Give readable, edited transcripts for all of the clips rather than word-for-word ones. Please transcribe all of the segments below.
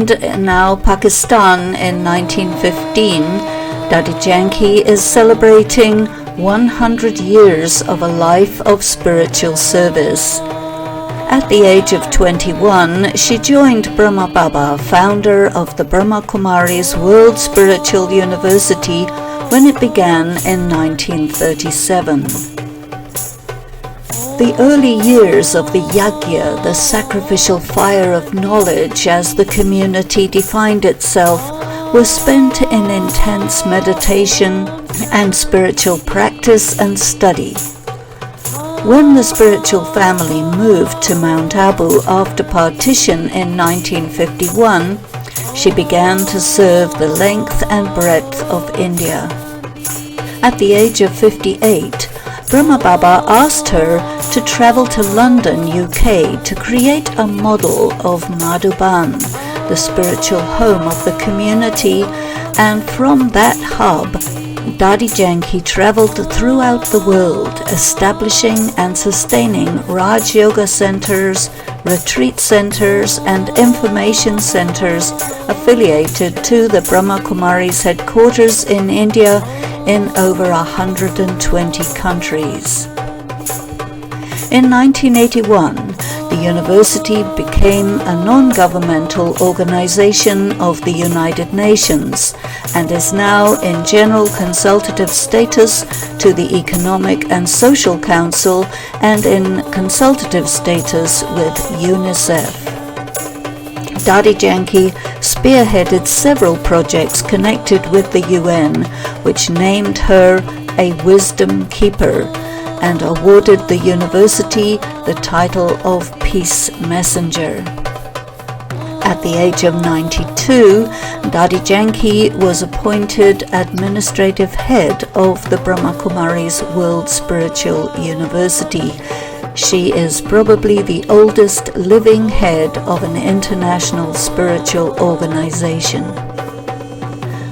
Sindh, now Pakistan, in 1915, Dadi Janki is celebrating 100 years of a life of spiritual service. At the age of 21, she joined Brahma Baba, founder of the Brahma Kumaris World Spiritual University, when it began in 1937. The early years of the yajna, the sacrificial fire of knowledge as the community defined itself, were spent in intense meditation and spiritual practice and study. When the spiritual family moved to Mount Abu after partition in 1951, she began to serve the length and breadth of India. At the age of 58, Brahma Baba asked her to travel to London, UK, to create a model of Madhuban, the spiritual home of the community, and from that hub, Dadi Janki travelled throughout the world, establishing and sustaining Raj Yoga centres, retreat centres and information centres affiliated to the Brahma Kumaris headquarters in India in over 120 countries. In 1981, the university became a non-governmental organization of the United Nations and is now in general consultative status to the Economic and Social Council and in consultative status with UNICEF. Dadi Janki spearheaded several projects connected with the UN, which named her a wisdom keeper and awarded the university the title of Peace Messenger. At the age of 92, Dadi Janki was appointed administrative head of the Brahma Kumaris World Spiritual University. She is probably the oldest living head of an international spiritual organization.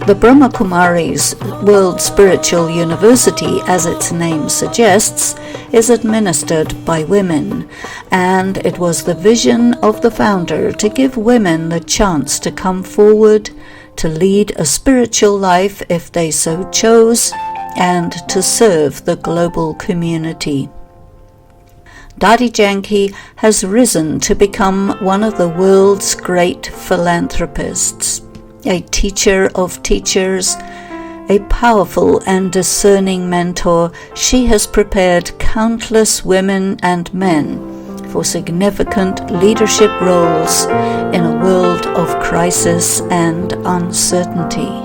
The Brahma Kumaris World Spiritual University, as its name suggests, is administered by women, and it was the vision of the founder to give women the chance to come forward, to lead a spiritual life if they so chose, and to serve the global community. Dadi Janki has risen to become one of the world's great philanthropists, a teacher of teachers, a powerful and discerning mentor. She has prepared countless women and men for significant leadership roles in a world of crisis and uncertainty.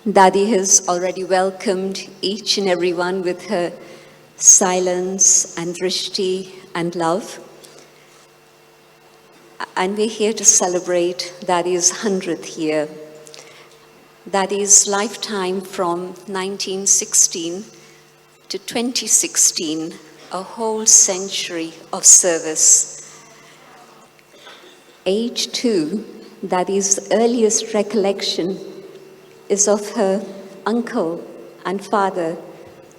Dadi has already welcomed each and every one with her silence and drishti and love. and we're here to celebrate Dadi's 100th year. Dadi's lifetime from 1916 to 2016, a whole century of service. Age 2, Dadi's earliest recollection is of her uncle and father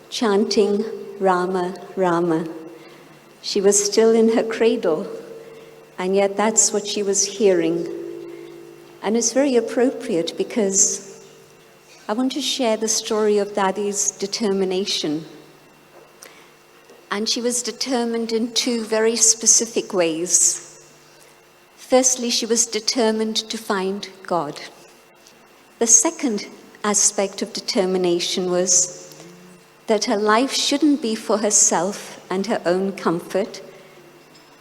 chanting Rama, Rama. She was still in her cradle, and yet that's what she was hearing. And it's very appropriate because I want to share the story of Dadi's determination. And she was determined in two very specific ways. Firstly, she was determined to find God. The second aspect of determination was that her life shouldn't be for herself and her own comfort,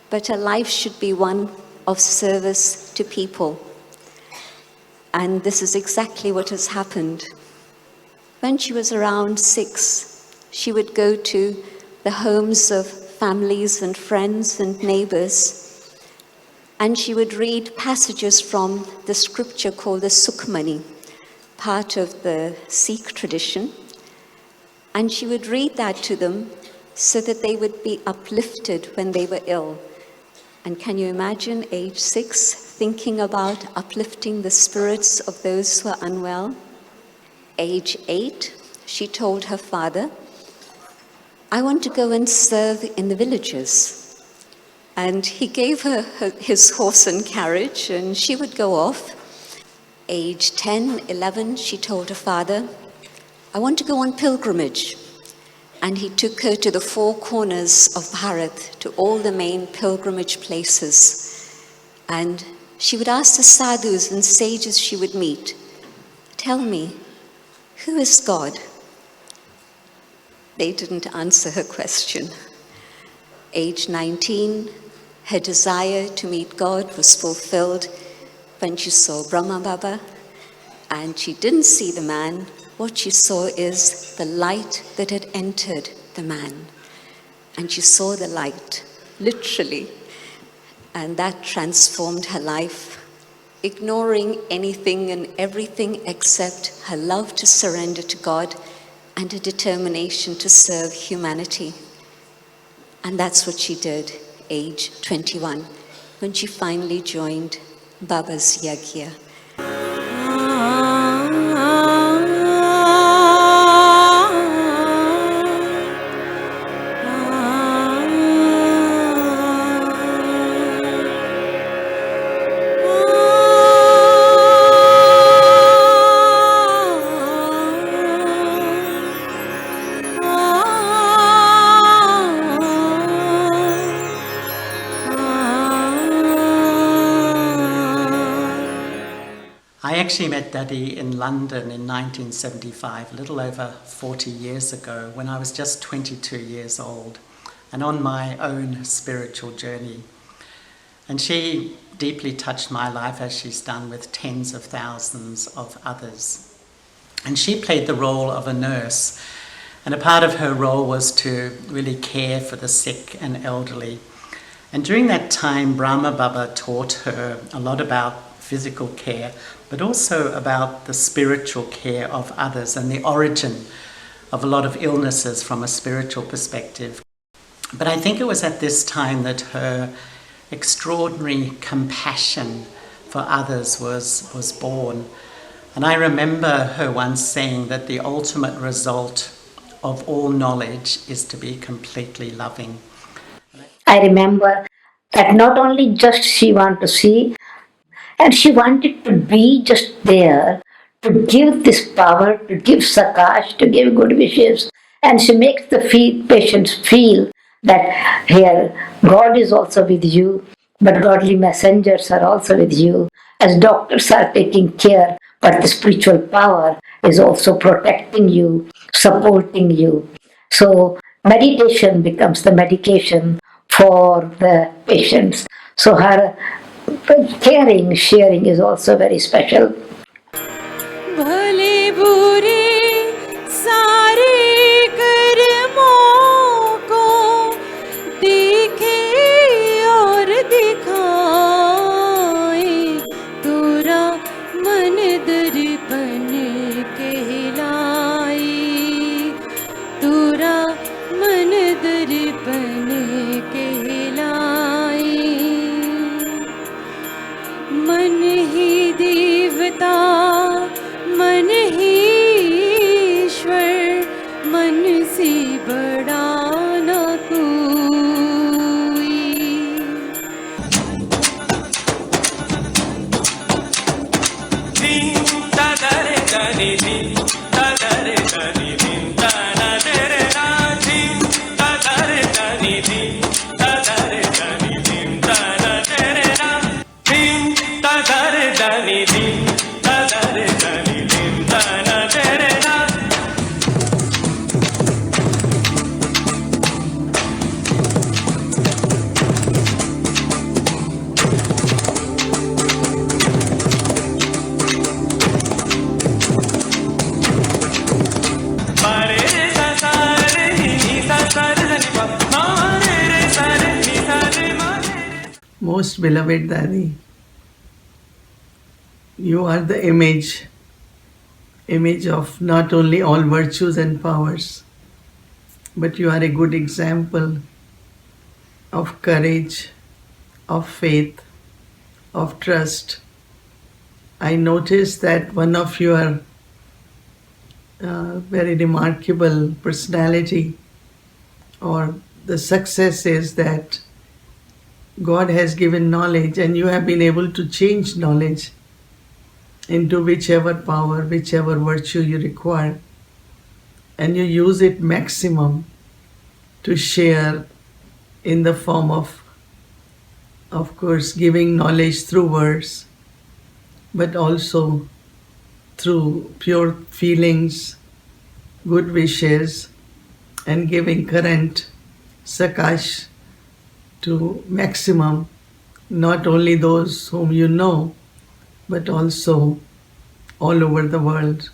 but her life should be one of service to people. And this is exactly what has happened. When she was around 6, she would go to the homes of families and friends and neighbors, and she would read passages from the scripture called the Sukhmani, part of the Sikh tradition. And she would read that to them so that they would be uplifted when they were ill. And can you imagine age 6 thinking about uplifting the spirits of those who are unwell? Age 8, she told her father, I want to go and serve in the villages. And he gave her his horse and carriage, and she would go off. Age 10, 11, she told her father, I want to go on pilgrimage. And he took her to the 4 corners of Bharat, to all the main pilgrimage places. And she would ask the sadhus and sages she would meet, tell me, who is God? They didn't answer her question. Age 19, her desire to meet God was fulfilled when she saw Brahma Baba, and she didn't see the man. What she saw is the light that had entered the man. And she saw the light, literally, and that transformed her life, ignoring anything and everything except her love to surrender to God and a determination to serve humanity. And that's what she did, age 21, when she finally joined Baba's Yagya. I actually met Dadi in London in 1975, a little over 40 years ago, when I was just 22 years old and on my own spiritual journey. And she deeply touched my life, as she's done with tens of thousands of others. And she played the role of a nurse, and a part of her role was to really care for the sick and elderly. And during that time, Brahma Baba taught her a lot about physical care, but also about the spiritual care of others and the origin of a lot of illnesses from a spiritual perspective. But I think it was at this time that her extraordinary compassion for others was born. And I remember her once saying that the ultimate result of all knowledge is to be completely loving. I remember that not only just she wanted to see, and she wanted to be just there, to give this power, to give sakash, to give good wishes. And she makes the patients feel that here God is also with you, but godly messengers are also with you. As doctors are taking care, but the spiritual power is also protecting you, supporting you. So meditation becomes the medication for the patients. So her caring, sharing is also very special. भले बुरे सारे कर्मों को देखे और दिखाए मन ही देवता मन ही ईश्वर मन से बड़ा न कोई। Most beloved Dadi, you are the image of not only all virtues and powers, but you are a good example of courage, of faith, of trust. I noticed that one of your very remarkable personality or the success is that God has given knowledge and you have been able to change knowledge into whichever power, whichever virtue you require, and you use it maximum to share in the form of course, giving knowledge through words, but also through pure feelings, good wishes, and giving current sakash to maximum, not only those whom you know, but also all over the world.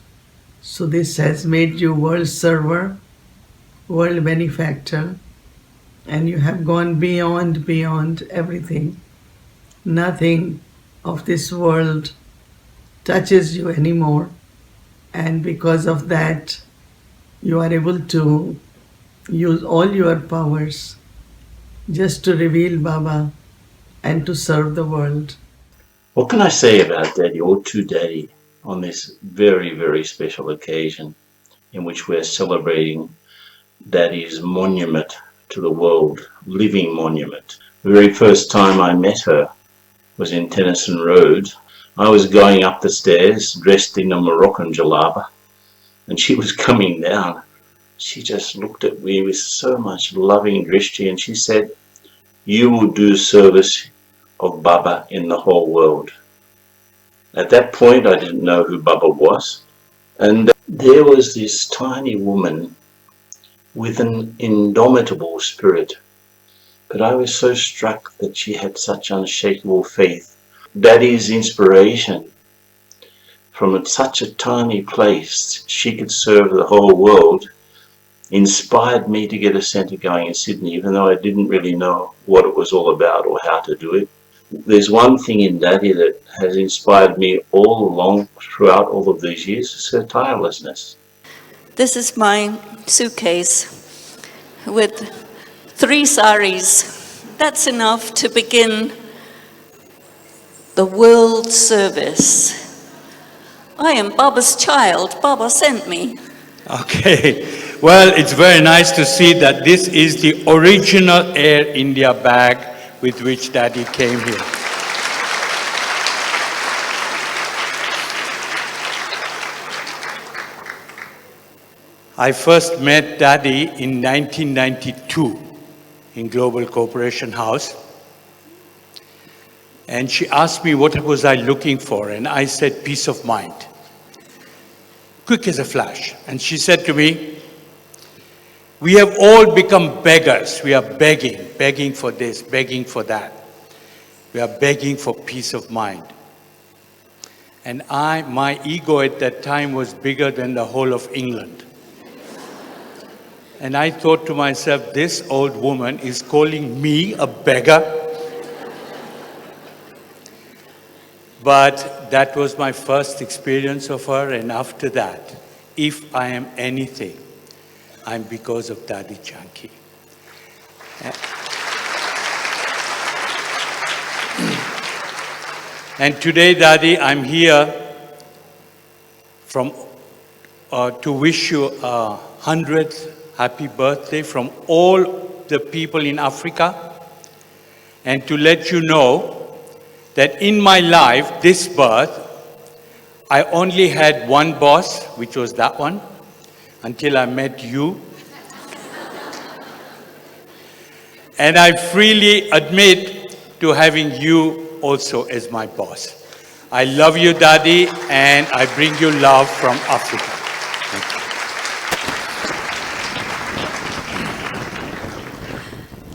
So this has made you world server, world benefactor, and you have gone beyond everything. Nothing of this world touches you anymore, and because of that, you are able to use all your powers just to reveal Baba and to serve the world. What can I say about Daddy or to Daddy on this very, very special occasion in which we're celebrating Daddy's monument to the world, living monument? The very first time I met her was in Tennyson Road. I was going up the stairs dressed in a Moroccan jalaba, and she was coming down. She just looked at me with so much loving drishti and she said, "You will do service of Baba in the whole world." At that point I didn't know who Baba was, and there was this tiny woman with an indomitable spirit, but I was so struck that she had such unshakable faith. Daddy's inspiration from such a tiny place she could serve the whole world inspired me to get a centre going in Sydney, even though I didn't really know what it was all about or how to do it. There's one thing in Daddy that has inspired me all along throughout all of these years, is her tirelessness. This is my suitcase with 3 saris. That's enough to begin the world service. I am Baba's child. Baba sent me. Okay, well, it's very nice to see that this is the original Air India bag with which Daddy came here. I first met Daddy in 1992 in Global Cooperation House. And she asked me what was I looking for, and I said peace of mind. Quick as a flash. And she said to me, "We have all become beggars. We are begging for this, begging for that. We are begging for peace of mind." And my ego at that time was bigger than the whole of England. And I thought to myself, this old woman is calling me a beggar? But that was my first experience of her, and after that, if I am anything, I'm because of Dadi Janki. And today, Dadi, I'm here to wish you a 100th happy birthday from all the people in Africa, and to let you know that in my life, this birth, I only had one boss, which was that one, until I met you. And I freely admit to having you also as my boss. I love you, Dadi, and I bring you love from Africa. Thank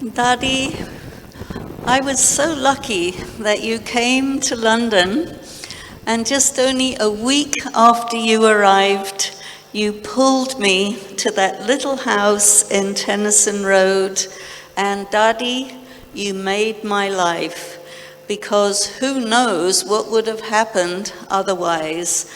you. Dadi, I was so lucky that you came to London, and just only a week after you arrived, you pulled me to that little house in Tennyson Road, and Dadi, you made my life, because who knows what would have happened otherwise.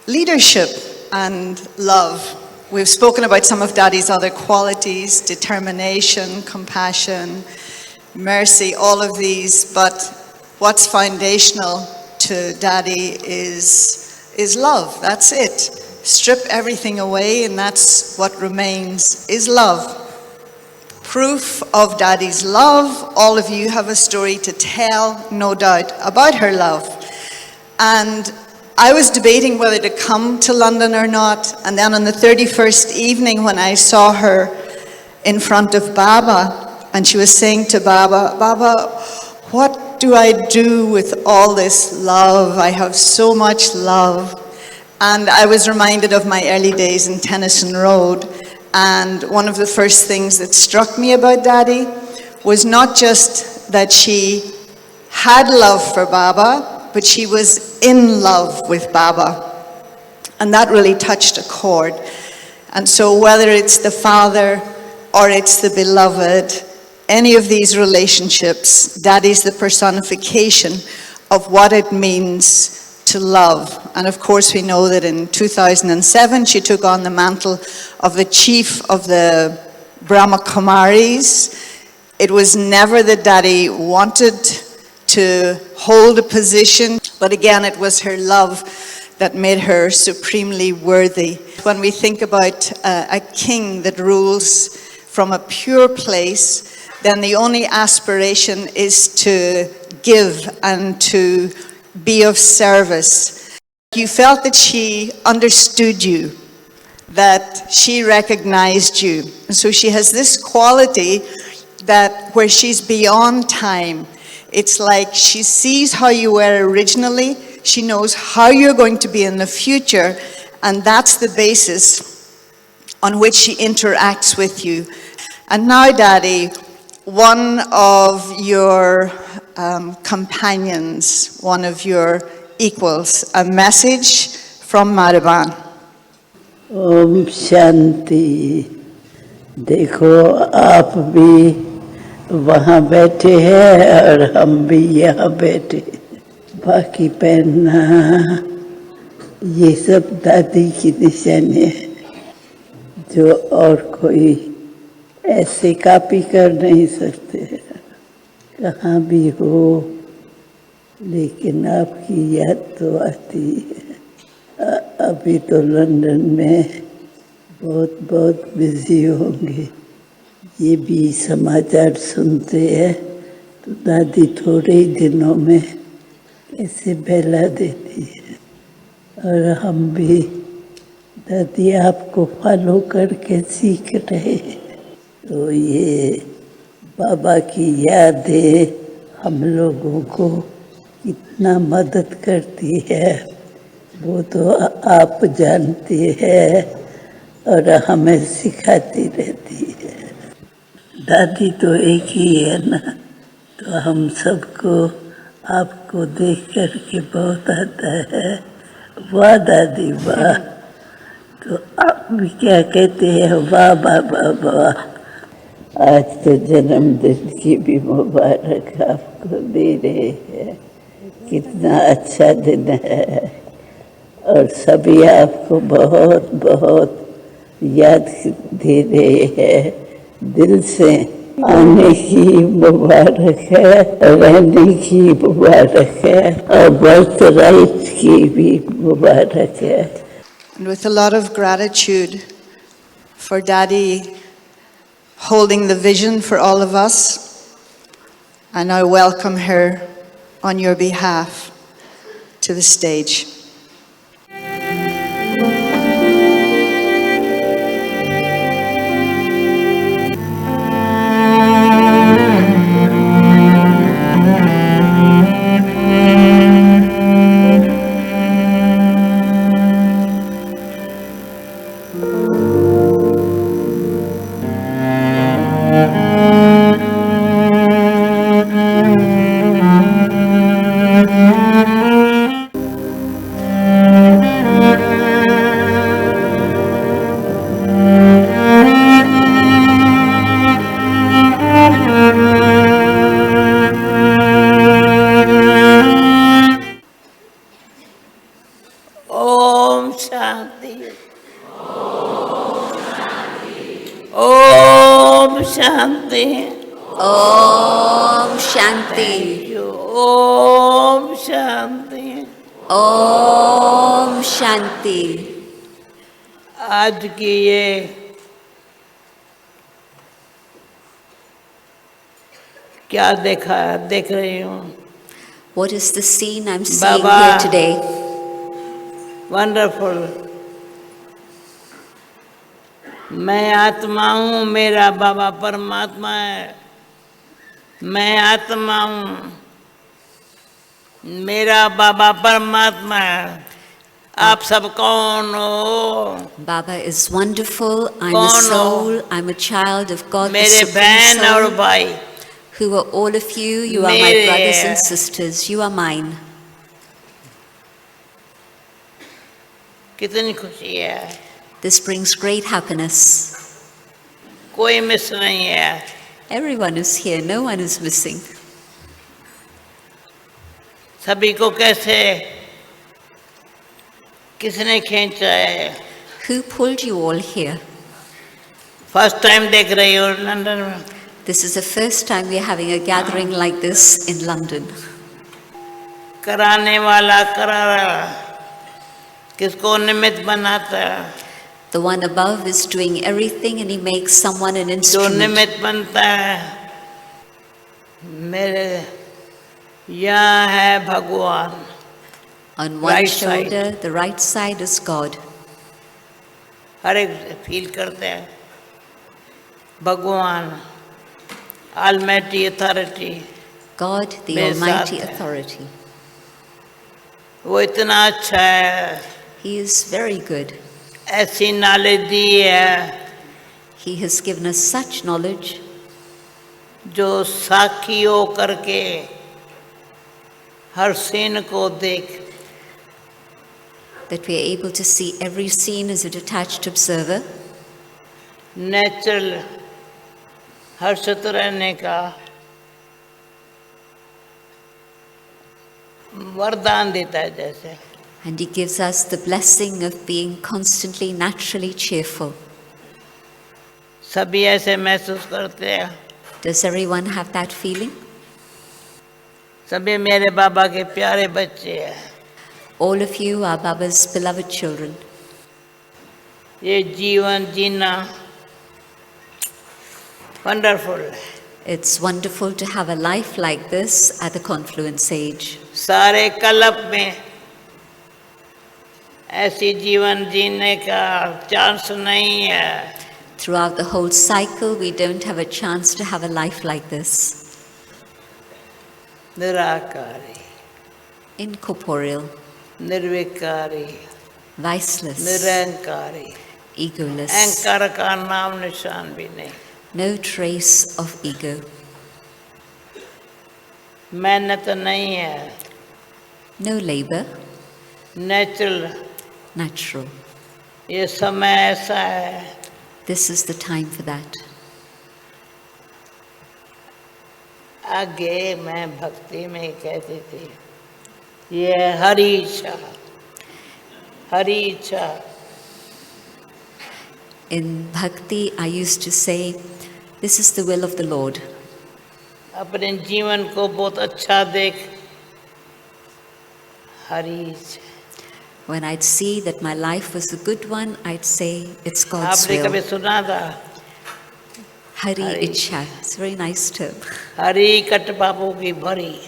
Leadership and love. We've spoken about some of Dadi's other qualities: determination, compassion, mercy, all of these, but what's foundational to Dadi is love. That's it. Strip everything away and that's what remains, is love. Proof of Dadi's love, all of you have a story to tell, no doubt, about her love. And I was debating whether to come to London or not, and then on the 31st evening when I saw her in front of Baba, and she was saying to Baba, "Baba, what do I do with all this love? I have so much love." And I was reminded of my early days in Tennyson Road, and one of the first things that struck me about Dadi was not just that she had love for Baba, but she was in love with Baba. And that really touched a chord. And so whether it's the father or it's the beloved, any of these relationships, Dadi's the personification of what it means to love. And of course we know that in 2007 she took on the mantle of the chief of the Brahma Kumaris. It was never that Dadi wanted to hold a position, but again, it was her love that made her supremely worthy. When we think about a king that rules from a pure place, then the only aspiration is to give and to be of service. You felt that she understood you, that she recognized you. And so she has this quality that where she's beyond time. It's like she sees how you were originally, she knows how you're going to be in the future, and that's the basis on which she interacts with you. And now, Dadi, one of your companions, one of your equals, a message from Madhavan. Om Shanti. देखो आप भी वहाँ बैठे हैं और हम भी यहाँ बैठे, बाकी पहनना ये सब दादी की निशानी है जो और कोई ऐसे कॉपी कर नहीं सकते, कहाँ भी हो, लेकिन आपकी याद तो आती है। अभी तो लंदन में बहुत बहुत बिजी होंगे, ये भी समाचार सुनते हैं तो दादी थोड़े ही दिनों में कैसे बहला देती है, और हम भी दादी आपको फॉलो करके सीख रहे हैं। तो ये बाबा की यादें हम लोगों को कितना मदद करती है वो तो आप जानते हैं, और हमें सिखाती रहती है। दादी तो एक ही है ना, तो हम सबको आपको देख कर के बहुत आता है, वाह दादी वाह। तो आप भी क्या कहते हैं, वाह बाबा वाह। आज तो जन्मदिन की भी मुबारक आपको दे रहे हैं, कितना अच्छा दिन है। और सभी आपको बहुत बहुत याद दे रहे हैं दिल से। आने की मुबारक है, रहने की मुबारक है, और बर्थ राइट की भी मुबारक है। And with a lot of gratitude for Daddy holding the vision for all of us, and I welcome her on your behalf to the stage. Om Shanti. Om Shanti. Om Shanti. Om Shanti. Om Shanti. आज की ये क्या देख रही हूँ। What is the scene I'm seeing Baba. here today? Wonderful. मैं आत्मा हूँ, मेरा बाबा परमात्मा है। मैं आत्मा हूँ, मेरा बाबा परमात्मा है। आप सब कौन हो? Baba is wonderful. I'm a कौन हो? soul. I'm a child of God, the मेरे Supreme बहन और Soul. भाई। Who are all of you? You are my मेरे brothers and sisters. You are mine. कितनी खुशी है। This brings great happiness. कोई मिस नहीं है। Everyone is here. No one is missing. सभी को कैसे किसने खींचा है? Who pulled you all here? First time देख रही हो लंदन में। This is the first time we are having a gathering like this in London. कराने वाला करा रहा, किसको निमित्त बनाता है? The one above is doing everything and he makes someone an जो instrument. निमित्त बनता है मेरे यहाँ है भगवान। On one Right shoulder, side. the right side is God. हर एक फील करते हैं भगवान, Almighty Authority। God, the मेरे Almighty साथ है। Authority. वो इतना अच्छा है, He is very good. ऐसी नॉलेज दी है He has given us such knowledge जो साक्षी हो करके हर सीन को देख। that we are able to see every scene as a detached observer, natural हर्षित रहने का वरदान देता है जैसे। and He gives us the blessing of being constantly naturally cheerful. सभी ऐसे महसूस करते हैं। Does everyone have that feeling? सभी मेरे बाबा के प्यारे बच्चे हैं। All of you are Baba's beloved children. ये जीवन जीना wonderful. It's wonderful to have a life like this at the confluence age. सारे कल्प में ऐसी जीवन जीने का चांस नहीं है। Throughout the whole cycle, we don't have a chance to have a life like this. Nirankari, Incorporeal, निर्विकारी, viceless, Nirankari, egoless, अहंकार का नाम निशान भी नहीं, no trace of ego, मेहनत नहीं है, no labor, नेचुरल, natural. ये समय ऐसा है, This is the time for that. आगे मैं भक्ति में कहती थी, ये हरी इच्छा, हरी इच्छा, In bhakti, I used to say, this is the will of the Lord. अपने जीवन को बहुत अच्छा देख, हरी इच्छा. When I'd see that my life was a good one, I'd say, it's God's आपने कभी will. सुना था, Hari Hari. Ichha. It's a very nice term. Hari cut पापों की भरी.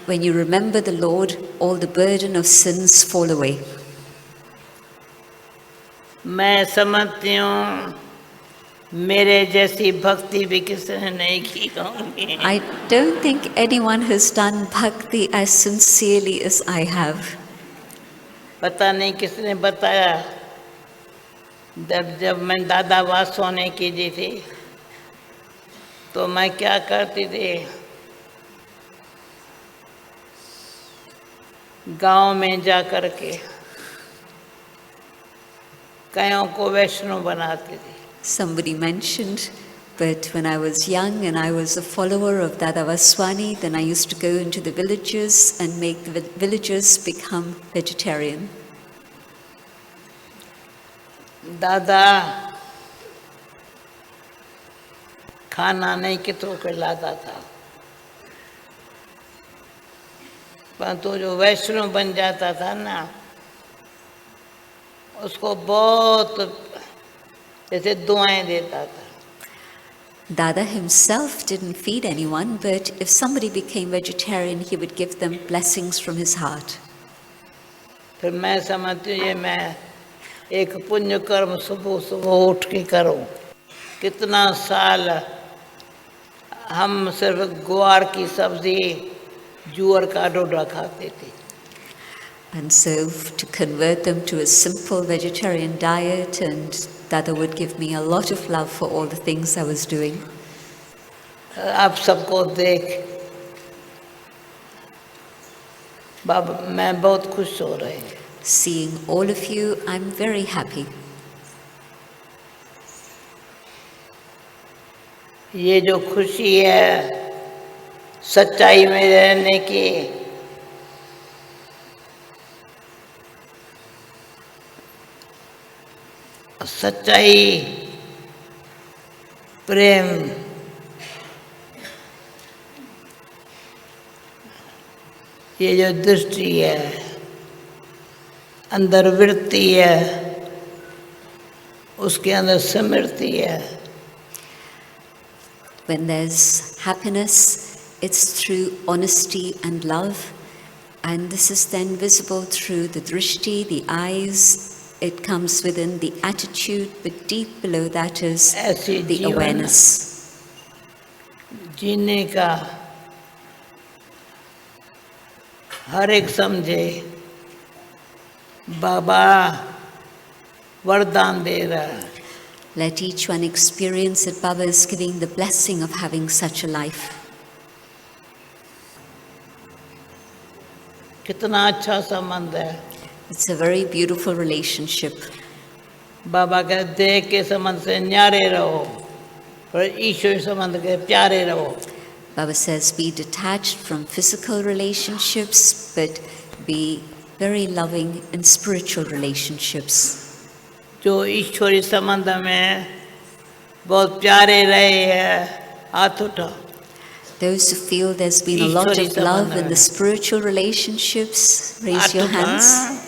When you remember the Lord, all the burden of sins fall away. मैं समझती हूँ मेरे जैसी भक्ति भी किसी ने नहीं की होगी. I don't think anyone has done bhakti as sincerely as I have. पता नहीं किसने बताया, जब मैं दादा वासवानी की जी थी तो मैं क्या करती थी, गांव में जा कर के कईयों को वैष्णव बनाती थी. Somebody mentioned, but when I was young and I was a follower of Dada Vaswani, then I used to go into the villages and make the villagers become vegetarian. दादा खाना नहीं कितों के लाता था, परंतु जो वैष्णव बन जाता था ना, उसको बहुत जैसे दुआएं देता था. Dada himself didn't feed anyone, but if somebody became vegetarian, he would give them blessings from his heart. फिर मैं समझती हूँ ये मैं एक पुण्य कर्म सुबह सुबह उठ के करूँ. कितना साल हम सिर्फ ग्वार की सब्जी, जुअर का डोडा खाते थे. And so to convert them to a simple vegetarian diet, and Dada would give me a lot of love for all the things I was doing. आप सबको देख बाबा मैं बहुत खुश हो रही हूँ. Seeing all of you, I'm very happy. ये जो खुशी है सच्चाई में रहने की, सच्चाई, प्रेम, ये जो दृष्टि है, अंदर वृत्ति है, उसके अंदर स्मृति है. When there's happiness, it's through honesty and love, and this is then visible through the drishti, the eyes. It comes within the attitude, but deep below that is the awareness. जीने का हर एक समझे बाबा वरदान दे रहा है. Let each one experience that Baba is giving the blessing of having such a life. कितना अच्छा संबंध है. It's a very beautiful relationship. बाबा के देह के संबंध से न्यारे रहो और ईश्वर संबंध के प्यारे रहो. Baba says be detached from physical relationships, but be very loving in spiritual relationships. जो ईश्वरी संबंध में बहुत प्यारे रहे हैं, हाथ उठाओ. Those who feel there's been a lot of love in the spiritual relationships, raise your hands.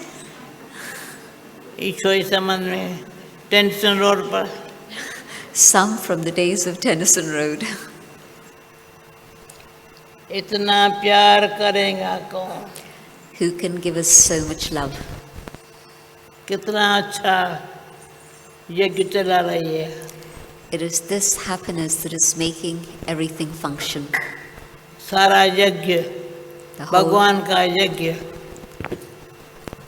ईश्वरी संबंध में टेंशन रोड पर. Some from the days of Tennyson Road. इतना प्यार करेगा कौन? Who can give us so much love? कितना अच्छा यज्ञ चला रही है. It is this happiness that is making everything function. सारा यज्ञ The whole, भगवान का यज्ञ.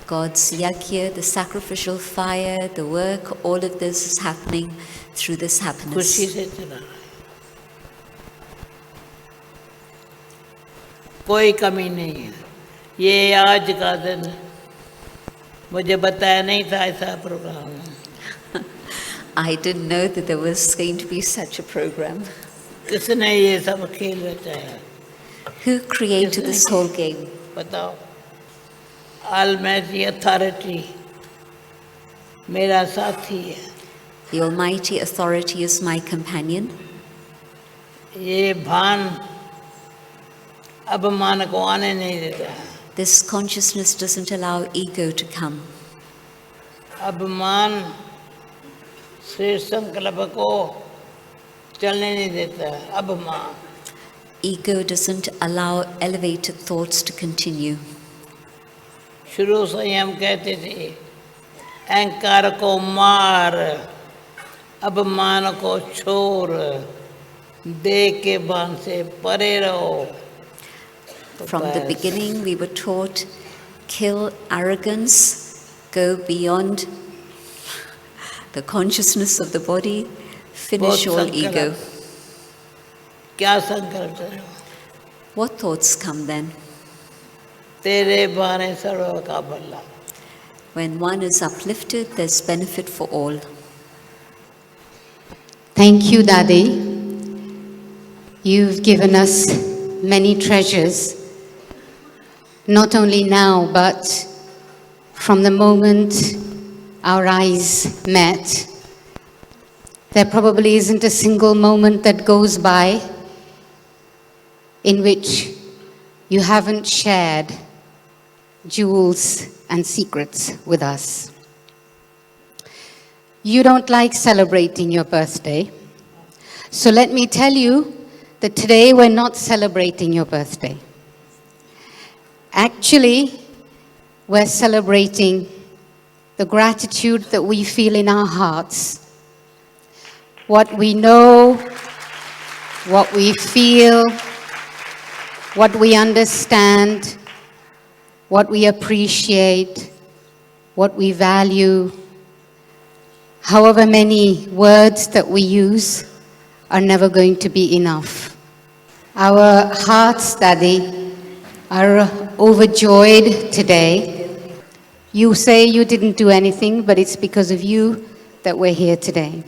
God's yagya, the sacrificial fire, the work, all of this is happening through this खुशी happiness. से चला रहा है, कोई कमी नहीं है। ये आज का दिन मुझे बताया नहीं था ऐसा प्रोग्राम है। I didn't know that there was going to be such a program. किसने ये सब खेल रचाया? Who created this whole game? बताओ। Almighty Authority मेरा साथी है। The Almighty Authority is my companion. ये भान अभिमान को आने नहीं देता है। This consciousness doesn't allow ego to come. अभिमान श्रेष्ठ संकल्प को चलने नहीं देता है। अभिमान Ego doesn't allow elevated thoughts to continue. शुरू से ही हम कहते थे अहंकार को मार, अभिमान को छोड़, देह के बांध से परे रहो। From the beginning, we were taught, kill arrogance, go beyond the consciousness of the body, finish all ego. क्या संकल्प है? What thoughts come then? तेरे बारे सर्व का भला। When one is uplifted, there's benefit for all. Thank you, Dadi. You've given us many treasures, not only now, but from the moment our eyes met. There probably isn't a single moment that goes by in which you haven't shared jewels and secrets with us. You don't like celebrating your birthday, so let me tell you that today we're not celebrating your birthday. Actually, we're celebrating the gratitude that we feel in our hearts. What we know, what we feel, what we understand, what we appreciate, what we value. However many words that we use are never going to be enough. Our hearts, Dadi, are overjoyed today. You say you didn't do anything, but it's because of you that we're here today.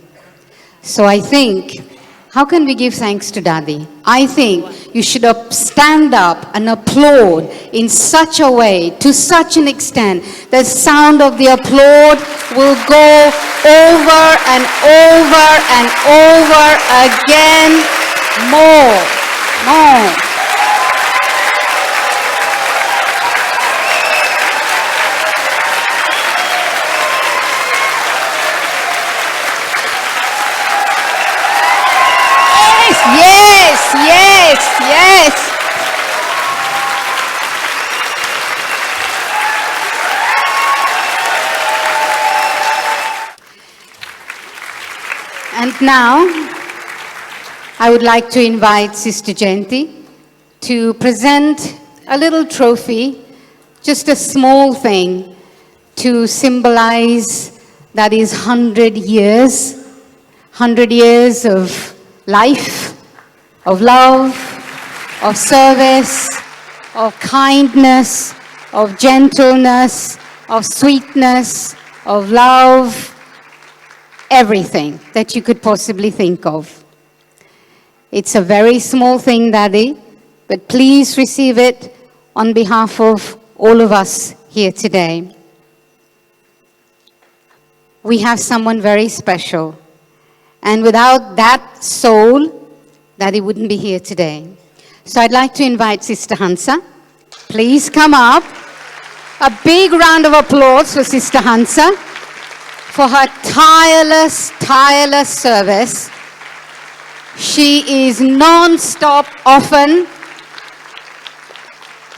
So I think, how can we give thanks to Dadi? I think you should stand up and applaud in such a way, to such an extent, the sound of the applaud will go over and over and over again, more. Yes. And now, I would like to invite Sister Janki to present a little trophy, just a small thing, to symbolize that is 100 years of life, of love, of service, of kindness, of gentleness, of sweetness, of love, everything that you could possibly think of. It's a very small thing, Dadi, but please receive it on behalf of all of us here today. We have someone very special, and without that soul, Dadi wouldn't be here today. So I'd like to invite Sister Hansa. Please come up. A big round of applause for Sister Hansa for her tireless service. She is non-stop often.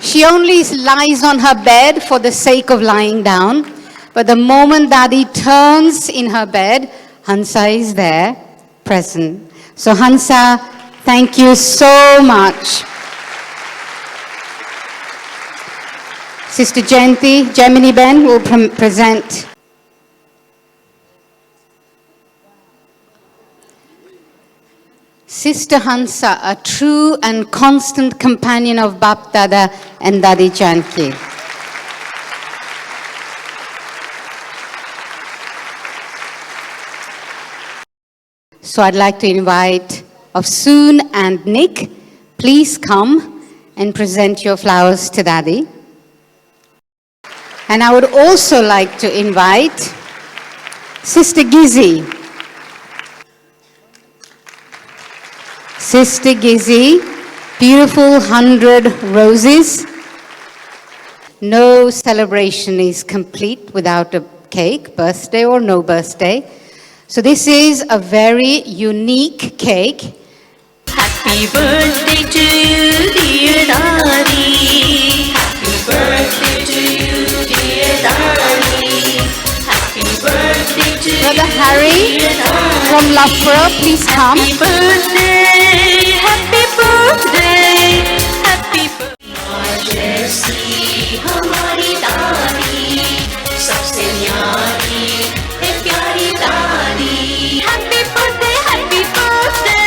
She only lies on her bed for the sake of lying down. But the moment Dadi turns in her bed, Hansa is there, present. So Hansa, thank you so much. Sister Janki, Gemini Ben will present. Sister Hansa, a true and constant companion of Bap Dada and Dadi Janki. So I'd like to invite Afsoon and Nick, please come and present your flowers to Daddy. And I would also like to invite Sister Gizzy. Sister Gizzy, beautiful 100 roses. No celebration is complete without a cake, birthday or no birthday. So this is a very unique cake. Happy birthday to you, dear Dadi. Happy birthday to you, dear Dadi. Happy birthday to you, Brother Harry from Loughborough, please come. happy birthday, happy birthday, happy birthday. जैसी हमारी दादी सबसे न्यारी है प्यारी दादी. Happy birthday, happy birthday,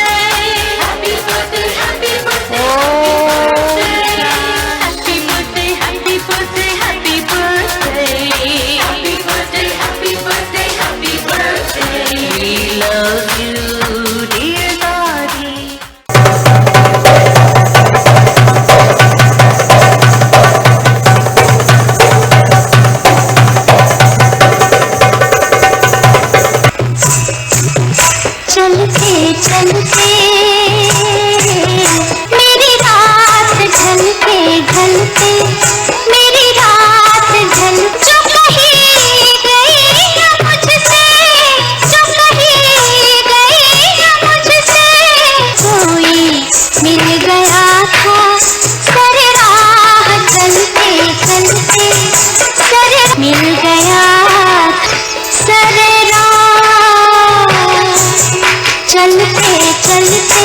happy birthday, happy birthday, happy birthday, happy birthday, happy birthday, happy birthday, happy birthday, happy birthday. We love you, dear Dadi. चलते चलते मेरी रात ढलते ढलते मेरी रात ढल जो कहीं गई ना मुझसे जो कहीं गई ना मुझसे कोई मिल गया था सर राह चलते चलते सर मिल गया सर राह चलते चलते